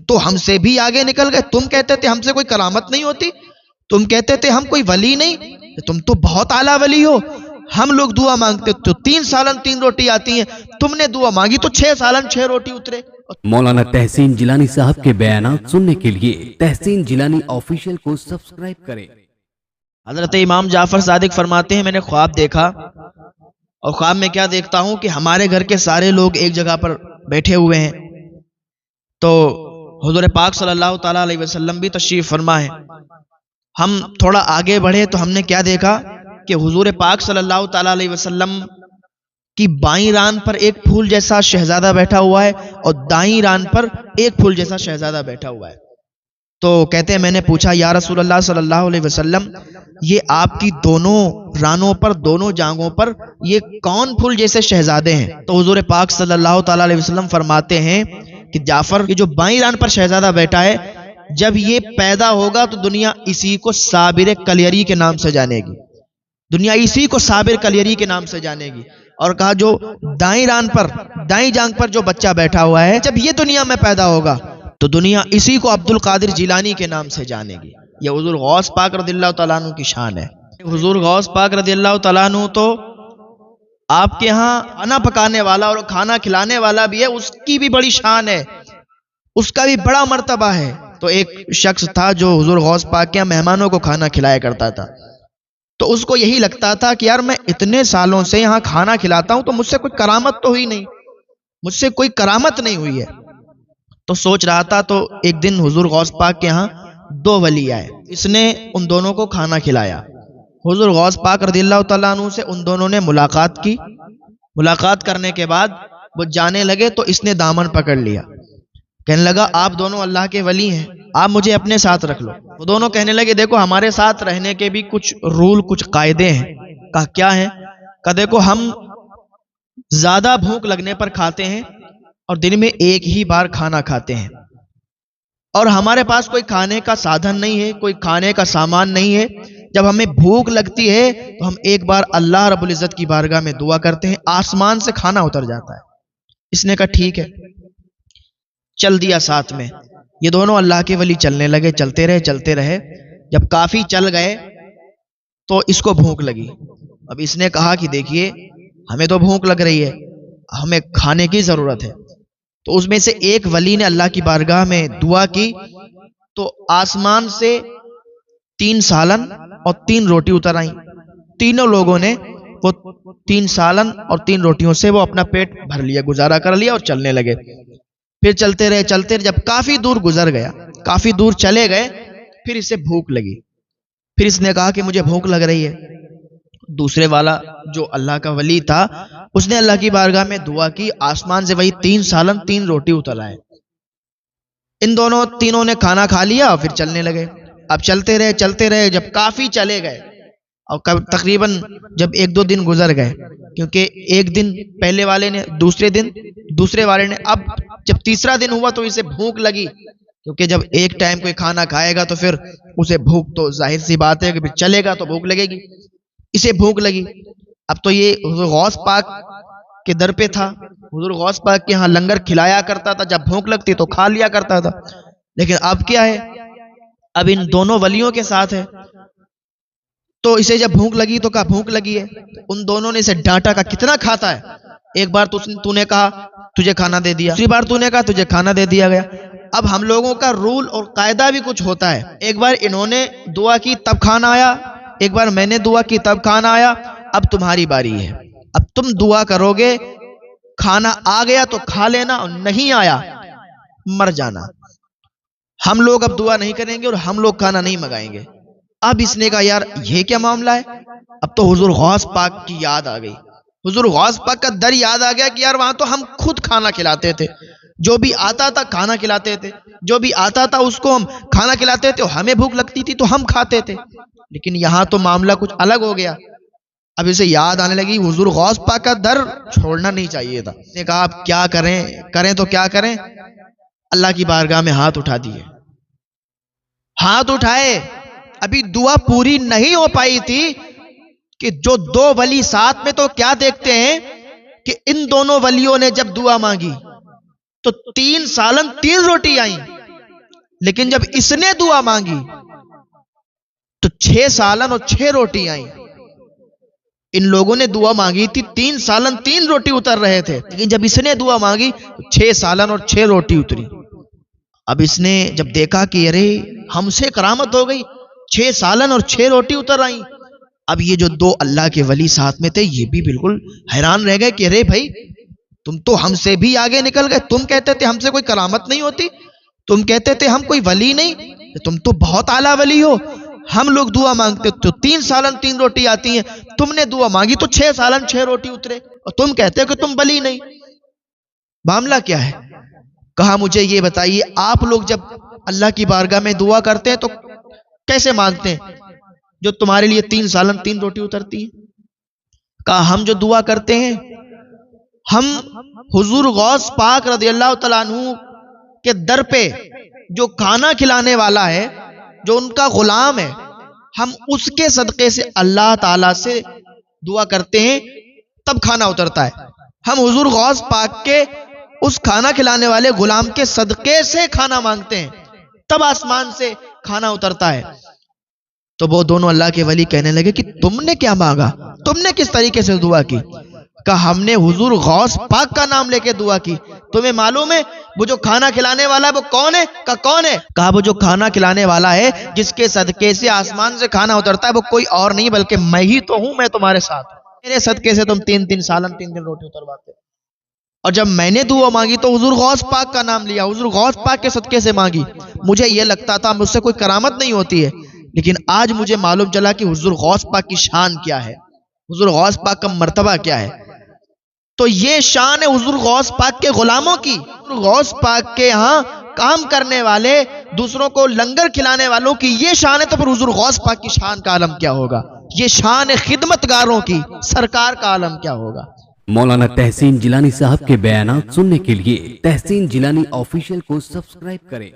تو ہم سے بھی آگے نکل گئے. تم کہتے تھے ہم سے کوئی کرامت نہیں ہوتی, تم کہتے تھے ہم کوئی ولی نہیں, تم تو بہت اعلیٰ ولی ہو. ہم لوگ دعا مانگتے تو 3 سالن 3 روٹی آتی ہیں, تم نے دعا مانگی تو 6 سالن 6 روٹی اترے. مولانا تحسین جیلانی صاحب کے بیانات سننے کے لیے تحسین جیلانی آفیشیل کو سبسکرائب کریں. حضرت امام جعفر صادق فرماتے ہیں میں نے خواب دیکھا, اور خواب میں کیا دیکھتا ہوں کہ ہمارے گھر کے سارے لوگ ایک جگہ پر بیٹھے ہوئے ہیں, تو حضور پاک صلی اللہ تعالیٰ علیہ وسلم بھی تشریف فرما ہے. ہم تھوڑا آگے بڑھے تو ہم نے کیا دیکھا کہ حضور پاک صلی اللہ تعالیٰ علیہ وسلم کی بائیں ران پر ایک پھول جیسا شہزادہ بیٹھا ہوا ہے, اور دائیں ران پر ایک پھول جیسا شہزادہ بیٹھا ہوا ہے. تو کہتے ہیں میں نے پوچھا یا رسول اللہ صلی اللہ علیہ وسلم, یہ آپ کی دونوں رانوں پر, دونوں جانگوں پر یہ کون پھول جیسے شہزادے ہیں؟ تو حضور پاک صلی اللہ تعالیٰ علیہ وسلم فرماتے ہیں کہ جعفر, یہ جو بائیں ران پر شہزادہ بیٹھا ہے, جب یہ پیدا ہوگا تو دنیا اسی کو صابر کلیری کے نام سے جانے گی, دنیا اسی کو صابر کلیری کے نام سے جانے گی. اور کہا جو دائیں ران پر, دائیں جانگ پر جو بچہ بیٹھا ہوا ہے, جب یہ دنیا میں پیدا ہوگا تو دنیا اسی کو عبد القادر جیلانی کے نام سے جانے گی. یہ حضور غوث پاک رضی اللہ تعالیٰ عنہ کی شان ہے. حضور غوث پاک رضی اللہ تعالیٰ عنہ تو آپ کے ہاں کھانا پکانے والا اور کھانا کھلانے والا بھی ہے, اس کی بھی بڑی شان ہے, اس کا بھی بڑا مرتبہ ہے. تو ایک شخص تھا جو حضور غوث پاک کے مہمانوں کو کھانا کھلایا کرتا تھا, تو اس کو یہی لگتا تھا کہ یار میں اتنے سالوں سے یہاں کھانا کھلاتا ہوں تو مجھ سے کوئی کرامت تو ہوئی نہیں, مجھ سے کوئی کرامت نہیں ہوئی ہے. تو سوچ رہا تھا, تو ایک دن حضور غوث پاک کے ہاں 2 ولی آئے, اس نے ان دونوں کو کھانا کھلایا. حضور غوث پاک رضی اللہ تعالیٰ عنہ سے ان دونوں نے ملاقات کی. ملاقات کرنے کے بعد وہ جانے لگے تو اس نے دامن پکڑ لیا, کہنے لگا آپ دونوں اللہ کے ولی ہیں, آپ مجھے اپنے ساتھ رکھ لو. وہ دونوں کہنے لگے دیکھو ہمارے ساتھ رہنے کے بھی کچھ رول, کچھ قاعدے ہیں. کہا کیا ہے؟ کہا دیکھو ہم زیادہ بھوک لگنے پر کھاتے ہیں اور دن میں ایک ہی بار کھانا کھاتے ہیں, اور ہمارے پاس کوئی کھانے کا سادھن نہیں ہے, کوئی کھانے کا سامان نہیں ہے. جب ہمیں بھوک لگتی ہے تو ہم ایک بار اللہ رب العزت کی بارگاہ میں دعا کرتے ہیں, آسمان سے کھانا اتر جاتا ہے. اس نے کہا ٹھیک ہے, چل دیا ساتھ میں. یہ دونوں اللہ کے ولی چلنے لگے, چلتے رہے. جب کافی چل گئے تو اس کو بھوک لگی. اب اس نے کہا کہ دیکھیے ہمیں تو بھوک لگ رہی ہے, ہمیں کھانے کی ضرورت ہے. تو اس میں سے ایک ولی نے اللہ کی بارگاہ میں دعا کی تو آسمان سے 3 سالن اور 3 روٹی اتر آئیں. تینوں لوگوں نے وہ 3 سالن اور 3 روٹیوں سے وہ اپنا پیٹ بھر لیا, گزارا کر لیا اور چلنے لگے. پھر چلتے رہے, جب کافی دور گزر گیا, کافی دور چلے گئے, پھر اسے بھوک لگی. پھر اس نے کہا کہ مجھے بھوک لگ رہی ہے. دوسرے والا جو اللہ کا ولی تھا اس نے اللہ کی بارگاہ میں دعا کی, آسمان سے وہی 3 سالن 3 روٹی اتر آئے. ان تینوں نے کھانا کھا لیا اور پھر چلنے لگے. اب چلتے رہے, جب کافی چلے گئے اور تقریباً جب 1-2 دن گزر گئے, کیونکہ ایک دن پہلے والے نے, دوسرے والے نے, اب جب تیسرا دن ہوا تو اسے بھوک لگی, کیونکہ جب ایک ٹائم کوئی کھانا کھائے گا تو پھر اسے بھوک تو ظاہر سی بات ہے کہ پھر چلے گا تو بھوک لگے گی. اسے بھوک لگی. اب تو یہ حضور غوث پاک کے در پہ تھا, حضور غوث پاک کے ہاں لنگر کھلایا کرتا تھا, جب بھوک لگتی تو کھا لیا کرتا تھا. لیکن اب کیا ہے, اب ان دونوں ولیوں کے ساتھ ہے, تو اسے جب بھوک لگی تو کہا بھوک لگی ہے. ان دونوں نے اسے ڈانٹا, کا کتنا کھاتا ہے, ایک بار تو نے کہا تجھے کھانا دے دیا, دوسری بار تو نے کہا تجھے کھانا دے دیا گیا. اب ہم لوگوں کا رول اور قاعدہ بھی کچھ ہوتا ہے, ایک بار انہوں نے دعا کی تب کھانا آیا, ایک بار میں نے دعا کی تب کھانا آیا. اب تمہاری باری ہے, اب تم دعا کرو گے, کھانا آ گیا تو کھا لینا, اور نہیں آیا مر جانا. ہم لوگ اب دعا نہیں کریں گے اور ہم لوگ کھانا نہیں منگائیں گے. اب اس نے کہا یار یہ کیا معاملہ ہے. اب تو حضور غوث پاک کی یاد آ گئی, حضور غوث پاک کا در یاد آ گیا کہ یار وہاں تو ہم خود کھانا کھلاتے تھے, جو بھی آتا تھا کھانا کھلاتے تھے, جو بھی آتا تھا اس کو ہم کھانا کھلاتے تھے, ہمیں بھوک لگتی تھی تو ہم کھاتے تھے. لیکن یہاں تو معاملہ کچھ الگ ہو گیا. اب اسے یاد آنے لگی حضور غوث پاک کا در چھوڑنا نہیں چاہیے تھا. نے کہا اب کیا کریں تو کیا کریں. اللہ کی بارگاہ میں ہاتھ اٹھا دیے, ہاتھ اٹھائے, ابھی دعا پوری نہیں ہو پائی تھی کہ جو 2 ولی ساتھ میں, تو کیا دیکھتے ہیں کہ ان دونوں ولیوں نے جب دعا مانگی تو 3 سالن 3 روٹی آئیں, لیکن جب اس نے دعا مانگی تو 6 سالن اور 6 روٹی آئیں. ان لوگوں نے دعا مانگی تھی 3 سالن 3 روٹی اتر رہے تھے، لیکن جب اس نے دعا مانگی تو 6 سالن اور 6 روٹی اتری. اب اس نے جب دیکھا کہ ارے ہم سے کرامت ہو گئی، 6 سالن اور 6 روٹی اتر آئیں. اب یہ جو 2 اللہ کے ولی ساتھ میں تھے یہ بھی بالکل حیران رہ گئے کہ ارے بھائی تم تو ہم سے بھی آگے نکل گئے. تم کہتے تھے ہم سے کوئی کرامت نہیں ہوتی، تم کہتے تھے ہم کوئی ولی نہیں، تم تو بہت اعلیٰ ولی ہو. ہم لوگ دعا مانگتے تو 3 سالن 3 روٹی آتی ہیں، تم نے دعا مانگی تو 6 سالن 6 روٹی اترے، اور تم کہتے ہو کہ تم ولی نہیں. معاملہ کیا ہے؟ کہا مجھے یہ بتائیے آپ لوگ جب اللہ کی بارگاہ میں دعا کرتے ہیں تو کیسے مانگتے ہیں جو تمہارے لیے 3 سالن 3 روٹی اترتی ہے؟ کہا ہم جو دعا کرتے ہیں ہم حضور غوث پاک رضی اللہ تعالیٰ عنہ کے در پہ جو کھانا کھلانے والا ہے، جو ان کا غلام ہے، ہم اس کے صدقے سے اللہ تعالیٰ سے دعا کرتے ہیں تب کھانا اترتا ہے. ہم حضور غوث پاک کے اس کھانا کھلانے والے غلام کے صدقے سے کھانا مانگتے ہیں تب آسمان سے کھانا اترتا ہے. تو وہ دونوں اللہ کے ولی کہنے لگے کہ تم نے کیا مانگا، تم نے کس طریقے سے دعا کی؟ کہا ہم نے حضور غوث پاک کا نام لے کے دعا کی. تمہیں معلوم ہے وہ جو کھانا کھلانے والا ہے وہ کون ہے؟ کہا کون ہے؟ کہا وہ جو کھانا کھلانے والا ہے جس کے صدقے سے آسمان سے کھانا اترتا ہے وہ کوئی اور نہیں بلکہ میں ہی تو ہوں، میں تمہارے ساتھ ہوں. میرے صدقے سے تم 3 سالن 3 روٹی اترواتے. اور جب میں نے دعا مانگی تو حضور غوث پاک کا نام لیا، حضور غوث پاک کے صدقے سے مانگی. مجھے یہ لگتا تھا مجھ سے کوئی کرامت نہیں ہوتی ہے، لیکن آج مجھے معلوم چلا کہ حضور غوث پاک کی شان کیا ہے، حضور غوث پاک کا مرتبہ کیا ہے. تو یہ شان ہے حضور غوث پاک کے غلاموں کی. حضور غوث پاک کے ہاں کام کرنے والے، دوسروں کو لنگر کھلانے والوں کی یہ شان ہے، تو پھر حضور غوث پاک کی شان کا عالم کیا ہوگا؟ یہ شان خدمتگاروں کی سرکار کا عالم کیا ہوگا؟ مولانا تحسین جیلانی صاحب کے بیانات سننے کے لیے تحسین جیلانی آفیشیل کو سبسکرائب کریں.